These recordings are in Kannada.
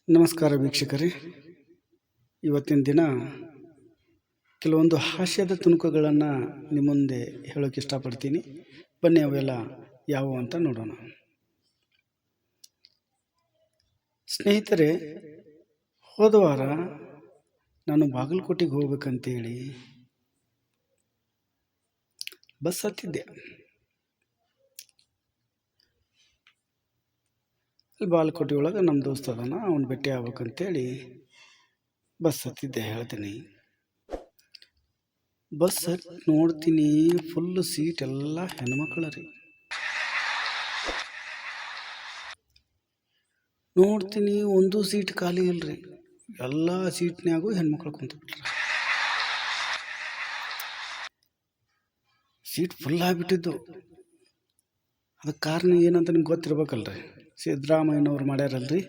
ನಮಸ್ಕಾರ ವೀಕ್ಷಕರೇ. ಇವತ್ತಿನ ದಿನ ಕೆಲವೊಂದು ಹಾಸ್ಯದ ತುಣುಕುಗಳನ್ನು ನಿಮ್ಮ ಮುಂದೆ ಹೇಳೋಕೆ ಇಷ್ಟಪಡ್ತೀನಿ. ಬನ್ನಿ ಅವೆಲ್ಲ ಯಾವುವು ಅಂತ ನೋಡೋಣ. ಸ್ನೇಹಿತರೆ, ಹೋದ ವಾರ ನಾನು ಬಾಗಲಕೋಟೆಗೆ ಹೋಗ್ಬೇಕಂತೇಳಿ ಬಸ್ ಹತ್ತಿದ್ದೆ. ಬಾಗಲಕೋಟೆ ಒಳಗೆ ನಮ್ಮ ದೋಸ್ತ ಅದಾನ, ಅವ್ನು ಭೇಟಿ ಆಗ್ಬೇಕಂತೇಳಿ ಬಸ್ ಹತ್ತಿದ್ದೆ. ಹೇಳ್ತೀನಿ, ಬಸ್ ಹತ್ತಿ ನೋಡ್ತೀನಿ, ಫುಲ್ ಸೀಟ್ ಎಲ್ಲ ಹೆಣ್ಮಕ್ಳು ರೀ. ನೋಡ್ತೀನಿ, ಒಂದು ಸೀಟ್ ಖಾಲಿ ಇಲ್ರಿ. ಎಲ್ಲ ಸೀಟ್ನ್ಯಾಗೂ ಹೆಣ್ಮಕ್ಳು ಕುಂತ್ಬಿಟ್ರ. Seat full ಆಗಿಬಿಟ್ಟಿದ್ದು. ಅದಕ್ಕೆ ಕಾರಣ ಏನಂತ ನಿಮ್ಗೆ ಗೊತ್ತಿರ್ಬೇಕಲ್ರಿ. ಸಿದ್ದರಾಮಯ್ಯನವ್ರು ಮಾಡ್ಯಾರಲ್ರಿ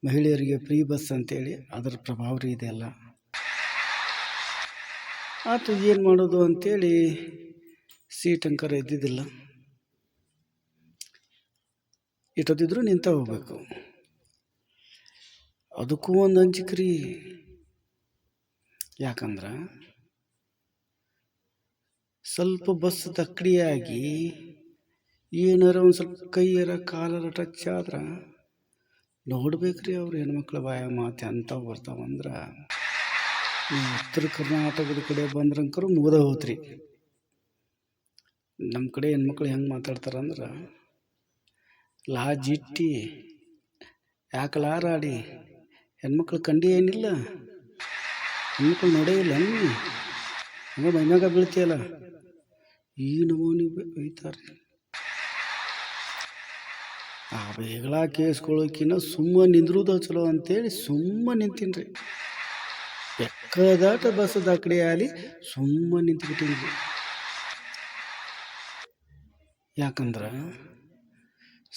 ಮಹಿಳೆಯರಿಗೆ ಫ್ರೀ ಬಸ್ ಅಂತೇಳಿ, ಅದರ ಪ್ರಭಾವ ರೀ ಇದೆಲ್ಲ. ಆತು, ಏನು ಮಾಡೋದು ಅಂತೇಳಿ ಸೀಟ್ ಅಂಕರ ಇದ್ದಿದ್ದಿಲ್ಲ. ಇಟ್ಟೊತ್ತಿದ್ರು ನಿಂತ ಹೋಗ್ಬೇಕು. ಅದಕ್ಕೂ ಒಂದು ಅಂಜಿಕ್ರಿ. ಯಾಕಂದ್ರೆ ಸ್ವಲ್ಪ ಬಸ್ ತಕ್ಕಡಿಯಾಗಿ ಏನಾರ ಒಂದು ಸ್ವಲ್ಪ ಕೈಯರ ಕಾಲರ ಟಚ್ ಆದ್ರೆ ನೋಡ್ಬೇಕ್ರಿ. ಅವ್ರು ಹೆಣ್ಮಕ್ಳ ಬಾಯ ಮಾತು ಅಂಥವು ಬರ್ತಾವಂದ್ರೆ, ಉತ್ತರ ಕರ್ನಾಟಕದ ಕಡೆ ಬಂದ್ರಂಕರು ಮುಗ್ದ ಹೋತ್ರಿ. ನಮ್ಮ ಕಡೆ ಹೆಣ್ಮಕ್ಳು ಹೆಂಗೆ ಮಾತಾಡ್ತಾರಂದ್ರೆ, ಜಿಟ್ಟಿ ಯಾಕಲಾರಾಡಿ ಹೆಣ್ಮಕ್ಳು ಕಂಡಿ ಏನಿಲ್ಲ, ಹೆಣ್ಮಕ್ಳು ನೋಡೇ ಇಲ್ಲ ನೀ ಹಂಗೆ ಮೈಮ್ಯಾಗ ಬೀಳ್ತೀಯಲ್ಲ, ಈ ನಮೂನಿ ಬೈತಾರೆ. ಆ ಬೇಗಳ ಕೇಸ್ಕೊಳ್ಳೋಕಿನ್ನ ಸುಮ್ಮ ನಿಂದ್ರುದ ಚಲೋ ಅಂತೇಳಿ ಸುಮ್ಮ ನಿಂತೀನಿ ರೀ. ಬೆಕ್ಕದಾಟ ಬಸ್ ದಾಕಡೆ ಆಲಿ ಸುಮ್ಮ ನಿಂತ್ಬಿಟ್ಟೀನಿ ರೀ. ಯಾಕಂದ್ರೆ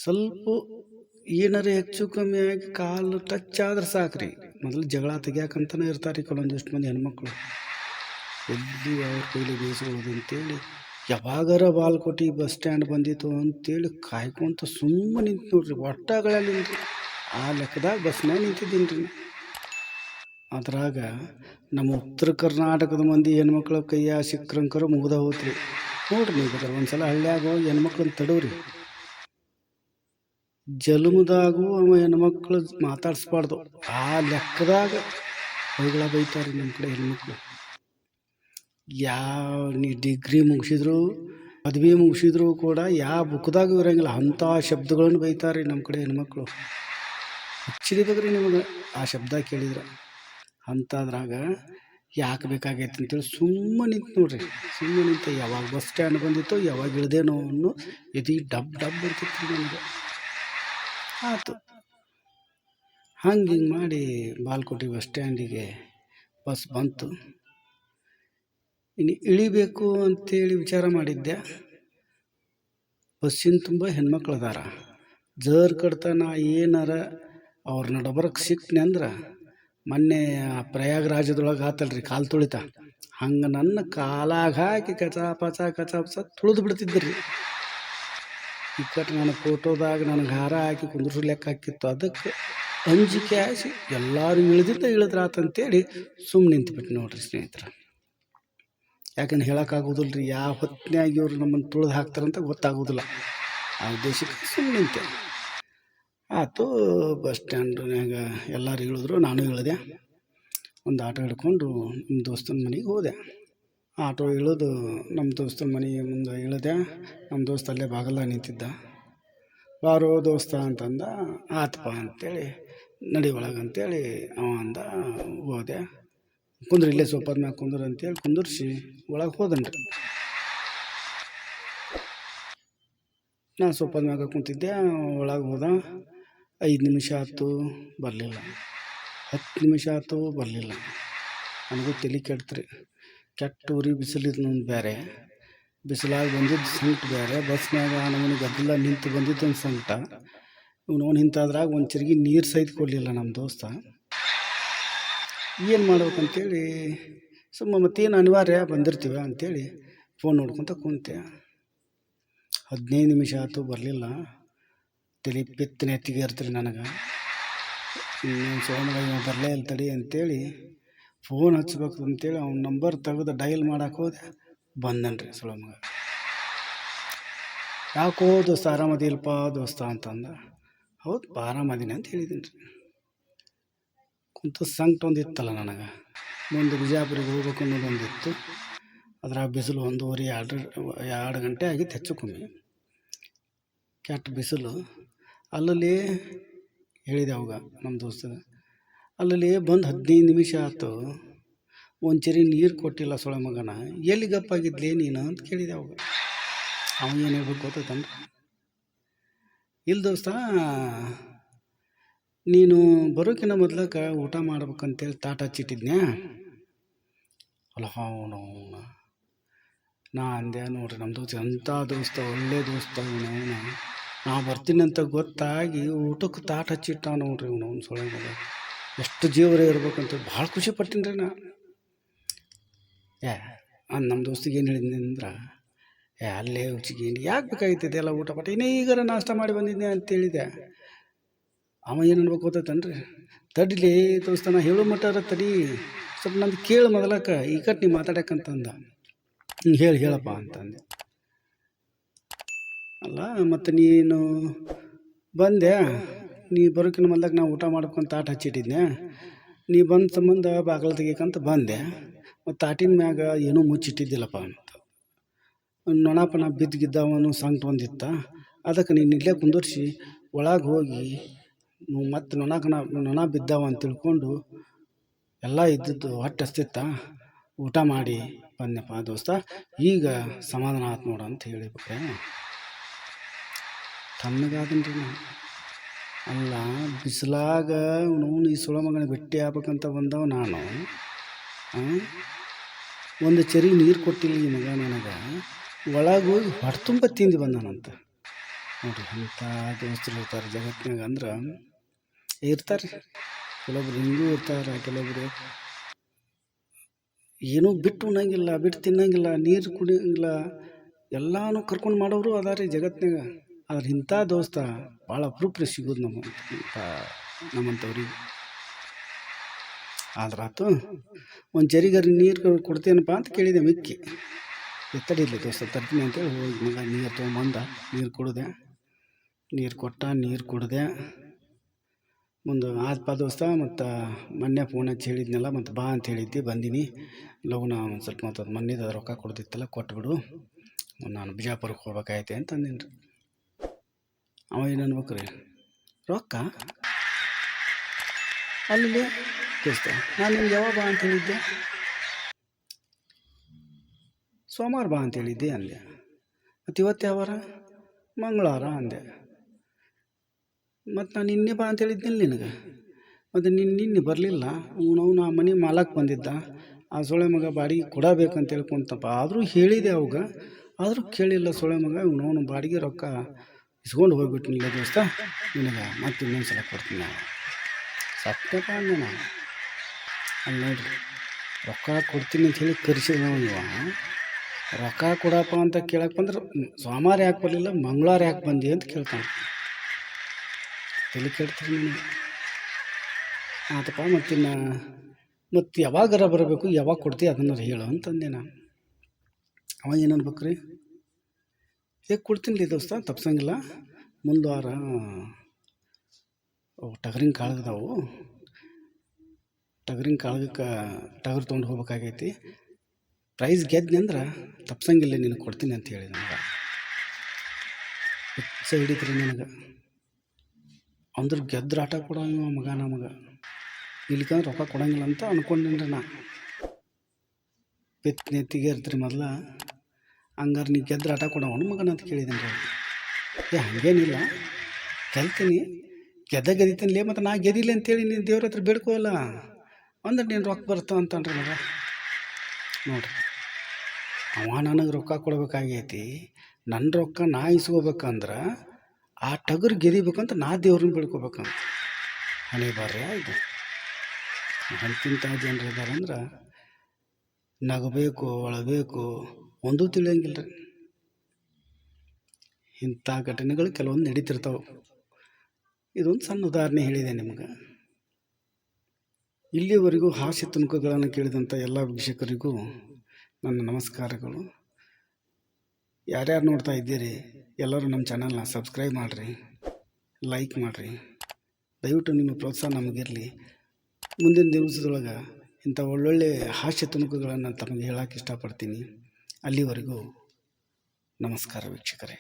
ಸ್ವಲ್ಪ ಏನಾರ ಹೆಚ್ಚು ಕಮ್ಮಿ ಆಗಿ ಕಾಲು ಟಚ್ ಆದ್ರೆ ಸಾಕ್ರಿ, ಮೊದಲು ಜಗಳ ತೆಗಿಯಾಕಂತನೇ ಇರ್ತಾರೆ ಕೆಲವೊಂದಿಷ್ಟು ಮಂದಿ ಹೆಣ್ಮಕ್ಳು. ಎಲ್ಲಿ ಅವ್ರ ಕೈಲಿ ಬೇಯಿಸ್ಕೊಳ್ಳೋದು ಅಂತೇಳಿ, ಯಾವಾಗಾರ ಬಾಗಲಕೋಟೆ ಬಸ್ ಸ್ಟ್ಯಾಂಡ್ ಬಂದಿತ್ತು ಅಂತೇಳಿ ಕಾಯ್ಕೊಂತ ಸುಮ್ಮ ನಿಂತು ನೋಡ್ರಿ. ಒಟ್ಟಾಗಳಲ್ಲಿ ಆ ಲೆಕ್ಕದಾಗ ಬಸ್ನಾಗ ನಿಂತಿದ್ದೀನಿ ರೀ. ಅದ್ರಾಗ ನಮ್ಮ ಉತ್ತರ ಕರ್ನಾಟಕದ ಮಂದಿ ಹೆಣ್ಮಕ್ಳ ಕೈಯ ಸಿಕ್ರಂಕರು ಮುಗ್ದ ಹೋತ್ರಿ. ನೋಡ್ರಿ, ನೀವು ಬೇಕಾದ್ರೆ ಒಂದ್ಸಲ ಹಳ್ಳಿಯಾಗ ಹೋಗಿ ಹೆಣ್ಮಕ್ಳನ್ನ ತಡವ್ರಿ. ಜಲಮದಾಗೂ ಅವ ಹೆಣ್ಮಕ್ಳು ಮಾತಾಡಿಸ್ಬಾರ್ದು, ಆ ಲೆಕ್ಕದಾಗ ಬೈಗಳ ಬೈತಾರೆ ನಮ್ಮ ಕಡೆ ಹೆಣ್ಮಕ್ಳು. ನೀ ಡಿಗ್ರಿ ಮುಗಿಸಿದ್ರು ಪದವಿ ಮುಗಿಸಿದ್ರು ಕೂಡ ಯಾವ ಬುಕ್ದಾಗೂ ಇರೋಂಗಿಲ್ಲ ಅಂಥ ಶಬ್ದಗಳನ್ನು ಬೈತಾರೆ ನಮ್ಮ ಕಡೆ ಹೆಣ್ಮಕ್ಳು. ಹಚ್ಚಿರ್ಬೇಕ್ರಿ ನಿಮಗೆ ಆ ಶಬ್ದ ಕೇಳಿದ್ರೆ. ಅಂಥದ್ರಾಗ ಯಾಕೆ ಬೇಕಾಗೈತೆ ಅಂತೇಳಿ ಸುಮ್ಮ ನಿಂತು ನೋಡ್ರಿ. ಸುಮ್ಮನೆ ನಿಂತ ಯಾವಾಗ ಬಸ್ ಸ್ಟ್ಯಾಂಡ್ ಬಂದಿತ್ತೋ, ಯಾವಾಗ ಇಳ್ದೇನೋ ಅನ್ನೋ ಎದಿ ಡಬ್ ಡಬ್ ಅಂತಿತ್ತು ನನಗೆ. ಆಯ್ತು, ಹಿಂಗೆ ಮಾಡಿ ಬಾಗಲಕೋಟೆ ಬಸ್ ಸ್ಟ್ಯಾಂಡಿಗೆ ಬಸ್ ಬಂತು. ಇನ್ನು ಇಳಿಬೇಕು ಅಂತೇಳಿ ವಿಚಾರ ಮಾಡಿದ್ದೆ. ಬಸ್ಸಿನ ತುಂಬ ಹೆಣ್ಮಕ್ಳು ಅದಾರ. ಜರ್ ಕಡ್ತಾನ ಏನಾರ ಅವ್ರ ನಡಬರಕ್ಕೆ ಸಿಕ್ನೆ ಅಂದ್ರೆ, ಮೊನ್ನೆ ಪ್ರಯಾಗರಾಜದೊಳಗೆ ಆತಲ್ರಿ ಕಾಲು ತುಳಿತ, ಹಂಗೆ ನನ್ನ ಕಾಲಾಗ ಹಾಕಿ ಕಚ ತುಳಿದು ಬಿಡ್ತಿದ್ರಿ. ಇಕ್ಕಟ್ಟು ನನ್ನ ಫೋಟೋದಾಗ ನನಗೆ ಹಾರ ಹಾಕಿ ಕುಂದ್ರೂ ಲೆಕ್ಕ ಹಾಕಿತ್ತು. ಅದಕ್ಕೆ ಅಂಜಿಕೆ ಹಾಸಿ ಎಲ್ಲರೂ ಇಳಿದ್ರಾತಂತೇಳಿ ಸುಮ್ಮನೆ ನಿಂತ್ಬಿಟ್ಟು ನೋಡ್ರಿ ಸ್ನೇಹಿತರೆ. ಯಾಕಂದ್ರೆ ಹೇಳೋಕ್ಕಾಗೋದಿಲ್ಲ ರೀ, ಯಾವ ಹೊತ್ತಿನಾಗ ಇವ್ರು ನಮ್ಮನ್ನು ತುಳಿದು ಹಾಕ್ತಾರಂತ ಗೊತ್ತಾಗೋದಿಲ್ಲ. ಆ ಉದ್ದೇಶಕ್ಕೆ ಸುಮ್ಮನೆ ನಿಂತೆ. ಆಯ್ತು, ಬಸ್ ಸ್ಟ್ಯಾಂಡ್ನಾಗ ಎಲ್ಲರೂ ಇಳಿದ್ರು, ನಾನು ಇಳಿದೆ. ಒಂದು ಆಟೋ ಹಿಡ್ಕೊಂಡು ನಮ್ಮ ದೋಸ್ತನ ಮನೆಗೆ ಹೋದೆ. ಆಟೋ ಇಳಿದು ನಮ್ಮ ದೋಸ್ತನ ಮನೆ ಮುಂದೆ ಇಳಿದೆ. ನಮ್ಮ ದೋಸ್ತ ಅಲ್ಲೇ ಬಾಗಲ್ದಾಗ ನಿಂತಿದ್ದ. ಬಾರೋ ದೋಸ್ತ ಅಂತಂದ. ಆತಪ್ಪ ಅಂತೇಳಿ, ನಡಿ ಒಳಗಂತೇಳಿ ಅವ ಅಂದ. ಹೋದೆ. ಕುಂದ್ರಿ, ಇಲ್ಲೇ ಸೋಫಾದ ಮ್ಯಾಗ ಕುಂದ್ರ ಅಂತೇಳಿ ಕುಂದರ್ಸಿ ಒಳಗೆ ಹೋದನ್ರಿ. ನಾನು ಸೋಫಾದ ಮ್ಯಾಗ ಕುಂತಿದ್ದೆ. ಒಳಗೆ ಹೋದ. 5 ನಿಮಿಷ ಆಯ್ತು, ಬರಲಿಲ್ಲ. 10 ನಿಮಿಷ ಆಯ್ತು, ಬರಲಿಲ್ಲ. ನನಗೂ ತಲೆ ಕೆಡ್ತ್ರಿ. ಕೆಟ್ಟ ಉರಿ ಬಿಸಿಲಿದ್ದು ನಂದು ಬೇರೆ, ಬಿಸಿಲಾಗಿ ಬಂದಿದ್ದು ಸಂಕಟ ಬೇರೆ, ಬಸ್ನಾಗ ನಮ್ಮನೆ ಗದ್ದಲ ನಿಂತು ಬಂದಿದ್ದೊಂದು ಸಂಕಟ. ಇವನು ಇಂಥದ್ರಾಗ ಒಂದು ಚಿರ್ಗಿ ನೀರು ಸಹಿತ ಕೊಡಲಿಲ್ಲ ನಮ್ಮ ದೋಸ್ತ. ಏನು ಮಾಡ್ಬೇಕಂತೇಳಿ ಸುಮ್ಮ ಮತ್ತೇನು ಅನಿವಾರ್ಯ ಬಂದಿರ್ತೀವ ಅಂಥೇಳಿ ಫೋನ್ ನೋಡ್ಕೊತ ಕುಂತೆ. 15 ನಿಮಿಷ ಆಯ್ತು, ಬರಲಿಲ್ಲ. ತಲೆ ಪಿತ್ತನೆ ಎತ್ತಿಗೆ ಇರ್ತೀರಿ ನನಗೆ. ಇನ್ನೇನು ಸೋಮಗ ಇವ ಬರಲೇ ಇಲ್ಲ ತಡಿ ಅಂತೇಳಿ ಫೋನ್ ಹಚ್ಬೇಕು ಅಂತೇಳಿ ಅವ್ನ ನಂಬರ್ ತೆಗೆದು ಡೈಲ್ ಮಾಡಕ್ಕೆ ಹೋದೆ, ಬಂದನ್ರಿ ಸೋಮಗ. ಯಾಕೋ ದೋಸ್ತ ಆರಾಮದಿಲ್ಪ ದೋಸ್ತ ಅಂತಂದ. ಹೌದು ಆರಾಮದೀನಿ ಅಂತ ಹೇಳಿದ್ದೀನಿ ರೀ. ಕುಂತು ಸಂಕಟ ಒಂದಿತ್ತಲ್ಲ ನನಗೆ, ಮುಂದೆ ಬಿಜಾಪುರಿಗೆ ಹೋಗ್ಬೇಕು ಅನ್ನೋದೊಂದಿತ್ತು. ಅದ್ರಾಗ ಬಿಸಿಲು 1:30 2 ಗಂಟೆ ಆಗಿತ್ತು ಹೆಚ್ಚು ಕಮ್ಮಿ, ಕೆಟ್ಟ ಬಿಸಿಲು. ಅಲ್ಲಲ್ಲಿ ಹೇಳಿದೆ ಅವಾಗ ನಮ್ಮ ದೋಸ್ತ, ಅಲ್ಲಲ್ಲಿ ಬಂದು 15 ನಿಮಿಷ ಆಯ್ತು, ಒಂದು ಚರಿ ನೀರು ಕೊಟ್ಟಿಲ್ಲ ಸೊಳೆ ಮಗನ, ಎಲ್ಲಿ ಗಪ್ಪಾಗಿದ್ಲೇ ನೀನು ಅಂತ ಕೇಳಿದೆ ಅವಾಗ. ಅವನು ಏನು ಹೇಳ್ಬೇಕು ಗೊತ್ತೈತನ್ರಿ, ಇಲ್ಲ ದೋಸ್ತ ನೀನು ಬರೋಕಿನ್ನ ಮೊದ್ಲಕ್ಕೆ ಊಟ ಮಾಡ್ಬೇಕಂತೇಳಿ ತಾಟ ಹಚ್ಚಿಟ್ಟಿದ್ನ್ಯಾ. ಅಲ್ಲ ಅವನು ನಾ ಅಂದೆ, ನೋಡ್ರಿ ನಮ್ಮ ದೋಸ್ತ ಎಂಥ ದೋಸ್ತ, ಒಳ್ಳೆ ದೋಸ್ತ ಇವನು. ನಾ ಬರ್ತೀನಿ ಅಂತ ಗೊತ್ತಾಗಿ ಊಟಕ್ಕೆ ತಾಟ ಹಚ್ಚಿಟ್ಟ ನೋಡ್ರಿ ಇವನು. ಸೊಳ್ಳೆ ಮಗ ಎಷ್ಟು ಜೀವರೇ ಇರ್ಬೇಕಂತ ಭಾಳ ಖುಷಿ ಪಟ್ಟಿನಿ ರೀ ನಾ. ನಮ್ಮ ದೋಸ್ತಿಗೆ ಏನು ಹೇಳಿದ್ನಿ ಅಂದ್ರೆ, ಅಲ್ಲೇ ಹುಚ್ಚಿಗೆ ಯಾಕೆ ಬೇಕಾಗಿತ್ತಿದೆ ಎಲ್ಲ ಊಟ ಪಟ್ಟ, ಇನ್ನೇ ಈಗಾರ ನಾಷ್ಟ ಮಾಡಿ ಬಂದಿದ್ದೆ ಅಂತೇಳಿದೆ. ಅವ ಏನು ಅನ್ಬೇಕು ಗೊತ್ತೈತನ್ರಿ, ತಡಿಲಿ ದೋಸ್ತ ನಾ ಹೇಳೋ ಮಟ್ಟಾರ ತಡಿ, ಸ್ವಲ್ಪ ನಂದು ಕೇಳು ಮೊದಲಕ್ಕ ಈ ಕಟ್ ನೀ ಮಾತಾಡಕ್ಕಂತಂದ. ಹೇಳಪ್ಪ ಅಂತಂದೆ. ಅಲ್ಲ ಮತ್ತು ನೀನು ಬಂದೆ, ನೀ ಬರೋಕಿನ ಮೊದಲಾಗ ನಾ ಊಟ ಮಾಡ್ಕೊಂತ ತಾಟ ಹಚ್ಚಿಟ್ಟಿದ್ನೆ, ನೀ ಬಂದ ಸಂಬಂಧ ಬಾಗಿಲು ತೆಗಿಯಕ್ಕಂತ ಬಂದೆ, ಮತ್ತು ತಾಟಿನ ಮ್ಯಾಗ ಏನೂ ಮುಚ್ಚಿಟ್ಟಿದ್ದಿಲ್ಲಪ್ಪ ಅಂತ. ನೊಣಪನ ಬಿದ್ದಿದ್ದವನು ಸಂಕಟ ಒಂದಿತ್ತ, ಅದಕ್ಕೆ ನೀನು ಇಲ್ಲೇ ಕುಂದರ್ಸಿ ಒಳಗೆ ಹೋಗಿ ಮತ್ತು ನೊಣ ಬಿದ್ದಾವ ಅಂತ ತಿಳ್ಕೊಂಡು ಎಲ್ಲ ಇದ್ದದ್ದು ಹೊಟ್ಟೆ ಹಸ್ತಿತ್ತ, ಊಟ ಮಾಡಿ ಬಂದೆಪ್ಪ ದೋಸ್ತ, ಈಗ ಸಮಾಧಾನ ಆಯ್ತು ನೋಡು ಅಂತ ಹೇಳಿಬಿಟ್ರೆ. ತಣ್ಣಗಾದನ್ರಿ ನಾನು. ಅಲ್ಲ ಬಿಸಿಲಾಗ ಈ ಸುಳ ಮಗನ ಭೇಟಿ ಆಗ್ಬೇಕಂತ ಬಂದವ ನಾನು, ಒಂದು ಚರಿ ನೀರು ಕೊಟ್ಟಿಲ್ಲ ಈ ಮಗ ನನಗೆ, ಒಳಗೆ ಹೋಗಿ ಹೊಟ್ಟೆ ತುಂಬ ತಿಂದು ಬಂದಾನಂತ. ನೋಡಿರಿ ಅಂಥ ದೋಸ್ತರು ಇರ್ತಾರೆ ಜಗತ್ತಿನಾಗ. ಅಂದ್ರೆ ಇರ್ತಾರೆ ಕೆಲವೊಬ್ರು ಹಿಂಗೂ ಇರ್ತಾರೆ, ಕೆಲವೊಬ್ರು ಏನೂ ಬಿಟ್ಟು ಉಣ್ಣಂಗಿಲ್ಲ, ಬಿಟ್ಟು ತಿನ್ನಂಗಿಲ್ಲ, ನೀರು ಕುಡಿಯಂಗಿಲ್ಲ, ಎಲ್ಲನೂ ಕರ್ಕೊಂಡು ಮಾಡೋರು ಅದಾರ ರೀ ಜಗತ್ತಿನಾಗ. ಆದ್ರೆ ಇಂಥ ದೋಸ್ತ ಭಾಳ ಅಪರೂಪ ಸಿಗೋದು ನಮ್ಮಂಥವ್ರಿಗೆ. ಆದ್ರೆ ಆತು, ಒಂದು ಜರಿಗರಿ ನೀರು ಕೊಡ್ತೇನಪ್ಪ ಅಂತ ಕೇಳಿದೆ. ಮಿಕ್ಕಿ ಎತ್ತಡಿಲ್ಲ ದೋಸ್ತ ತರ್ತೀನಿ ಅಂತೇಳಿ ಹೋಗಿ ಮಗ ನೀರು ತೊಗೊಂಬಂದ, ನೀರು ಕುಡಿದೆ, ನೀರು ಕೊಟ್ಟ, ನೀರು ಕುಡಿದೆ. ಮುಂದೆ ಆತ್ಪ ದೋಸ್ತ, ಮತ್ತು ಮೊನ್ನೆ ಫೋನ್ ಹಚ್ಚಿ ಹೇಳಿದ್ನಲ್ಲ, ಮತ್ತು ಬಾ ಅಂತ ಹೇಳಿದ್ದೆ, ಬಂದೀನಿ ಲಗುನ ಒಂದು ಸ್ವಲ್ಪ ಮತ್ತು ಮೊನ್ನೆದ ರೊಕ್ಕ ಕೊಡ್ತಿತ್ತಲ್ಲ ಕೊಟ್ಬಿಡು, ನಾನು ಬಿಜಾಪುರಕ್ಕೆ ಹೋಗ್ಬೇಕಾಯ್ತೆ ಅಂತ ಅಂದಿನಿ ರೀ. ಅವ ಏನು ಅನ್ಬೇಕು ರೀ, ರೊಕ್ಕ ಅಲ್ಲಿ ದೋಸ್ತ ನಾನು ನಿಮ್ಗೆ ಯಾವಾಗ ಬಾ ಅಂತ ಹೇಳಿದ್ದೆ, ಸೋಮವಾರ ಬಾ ಅಂತ ಹೇಳಿದ್ದೆ ಅಂದೆ. ಮತ್ತು ಇವತ್ತು ಯಾವಾರ, ಮಂಗಳವಾರ ಅಂದೆ. ಮತ್ತು ನಾನು ನಿನ್ನೆ ಬಾ ಅಂತ ಹೇಳಿದ್ನಿಲ್ಲ ನಿನಗೆ, ಮತ್ತು ನಿನ್ನೆ ಬರಲಿಲ್ಲ. ಅವನು ಆ ಮನೆ ಮಾಲಕ್ಕೆ ಬಂದಿದ್ದ, ಆ ಸೊಳೆ ಮಗ ಬಾಡಿಗೆ ಕೊಡಬೇಕಂತ ಹೇಳ್ಕೊಂತಪ್ಪ. ಆದರೂ ಹೇಳಿದೆ ಅವಾಗ, ಆದರೂ ಕೇಳಿಲ್ಲ ಸೊಳೆ ಮಗ. ಇವನು ಬಾಡಿಗೆ ರೊಕ್ಕ ಇಸ್ಕೊಂಡು ಹೋಗ್ಬಿಟ್ಟಿನಿಲ್ಲ ದೋಸ್ತ, ನಿನಗೆ ಮತ್ತೆ ಇನ್ನೊಂದು ಸಲ ಕೊಡ್ತೀನಿ ನಾನು. ಸತ್ಯಪ್ಪ ಅಂದೆ ನಾನು. ಅಲ್ಲಿ ನೋಡ್ರಿ, ರೊಕ್ಕ ಕೊಡ್ತೀನಿ ಅಂತ ಹೇಳಿ ಕರೆಸಿದ ಇವ, ರೊಕ್ಕ ಕೊಡಪ್ಪ ಅಂತ ಕೇಳಕ್ಕೆ ಬಂದ್ರೆ ಸೋಮವಾರ ಯಾಕೆ ಬರಲಿಲ್ಲ, ಮಂಗಳವಾರ ಯಾಕೆ ಬಂದಿ ಅಂತ ಕೇಳ್ತಾನೆ. ತಲೆ ಕೆಡ್ತೀರಿ ನನಗೆ. ಆತಪ್ಪ ಮತ್ತು ಯಾವಾಗಾರ ಬರಬೇಕು, ಯಾವಾಗ ಕೊಡ್ತೀವಿ ಅದನ್ನಾರು ಹೇಳು ಅಂತಂದೆ ನಾನು. ಅವ ಏನು ಅನ್ಬೇಕು ರೀ, ಹೇಗೆ ಕೊಡ್ತೀನಿ ರೀ ದೋಸ್ತ, ತಪ್ಸಂಗಿಲ್ಲ, ಮುಂದೆ ವಾರ ಟಗರಿನ ಕಾಳಗದವು, ಟಗರಿನ ಕಾಳಗಕ್ಕೆ ಟಗರು ತೊಗೊಂಡು ಹೋಗ್ಬೇಕಾಗೈತಿ, ಪ್ರೈಸ್ ಗೆದ್ನಿ ಅಂದ್ರೆ ತಪ್ಸಂಗಿಲ್ಲ, ನಿನಗೆ ಕೊಡ್ತೀನಿ ಅಂತ ಹೇಳಿ ನನಗೆ. ಹೆಚ್ಚು ಹಿಡಿತ್ರಿ ನನಗೆ. ಅಂದ್ರೆ ಗೆದ್ರ ಆಟ ಕೊಡೋ ಇವ ಮಗ ನಮಗೆ, ಇಲ್ಲಿಕಂದ್ರೆ ರೊಕ್ಕ ಕೊಡಂಗಿಲ್ಲ ಅಂತ ಅಂದ್ಕೊಂಡಿನ್ರಿ ನಾ. ನೆತ್ತಿಗೆ ಇರ್ತೀರಿ ಮೊದಲ, ಹಂಗಾರೆ ನೀ ಗೆದ್ರ ಆಟ ಕೊಡೋವನು ಮಗನ ಅಂತ ಕೇಳಿದ್ದೀನಿ ರೀ. ಹಾಗೇನಿಲ್ಲ, ಗೆಲ್ತೀನಿ, ಗೆದಿತೀನಿ, ಮತ್ತು ನಾ ಗೆದಿಲ್ಲ ಅಂತೇಳಿ ನೀನು ದೇವ್ರ ಹತ್ರ ಬೇಡ್ಕೋಲ್ಲ ಅಂದ್ರೆ ನೀನು ರೊಕ್ಕ ಬರ್ತಾವ ಅಂತನ್ರಿ ಮಗ. ನೋಡಿರಿ, ಅವ ನನಗೆ ರೊಕ್ಕ ಕೊಡ್ಬೇಕಾಗೈತಿ, ನನ್ನ ರೊಕ್ಕ ನಾ ಇಸ್ಕೋಬೇಕಂದ್ರೆ ಆ ಟಗರು ಗೆದಿಬೇಕಂತ ನಾ ದೇವ್ರನ್ನ ಬೇಡ್ಕೋಬೇಕಂತ. ಹಣೆ ಬರ್ರಿ ಇದು. ಅಂತಿಂಥ ಜನರು ಇದ್ದಾರಂದ್ರೆ ನಗಬೇಕು, ಅಳಬೇಕು, ಒಂದೂ ತಿಳಿಯಂಗಿಲ್ಲ ರೀ. ಇಂಥ ಘಟನೆಗಳು ಕೆಲವೊಂದು ನಡೀತಿರ್ತಾವೆ. ಇದೊಂದು ಸಣ್ಣ ಉದಾಹರಣೆ ಹೇಳಿದೆ ನಿಮ್ಗೆ. ಇಲ್ಲಿಯವರೆಗೂ ಹಾಸ್ಯ ತುಣುಕುಗಳನ್ನು ಕೇಳಿದಂಥ ಎಲ್ಲ ವೀಕ್ಷಕರಿಗೂ ನನ್ನ ನಮಸ್ಕಾರಗಳು. ಯಾರ್ಯಾರು ನೋಡ್ತಾ ಇದ್ದೀರಿ ಎಲ್ಲರೂ ನಮ್ಮ ಚಾನಲ್ನ ಸಬ್ಸ್ಕ್ರೈಬ್ ಮಾಡಿರಿ, ಲೈಕ್ ಮಾಡಿರಿ. ದಯವಿಟ್ಟು ನಿಮ್ಮ ಪ್ರೋತ್ಸಾಹ ನಮಗಿರಲಿ. ಮುಂದಿನ ದಿವಸದೊಳಗೆ ಇಂಥ ಒಳ್ಳೊಳ್ಳೆ ಹಾಸ್ಯ ತುಣುಕುಗಳನ್ನು ತಮಗೆ ಹೇಳೋಕ್ಕೆ ಇಷ್ಟಪಡ್ತೀನಿ. ಅಲ್ಲಿವರೆಗೂ ನಮಸ್ಕಾರ ವೀಕ್ಷಕರೇ.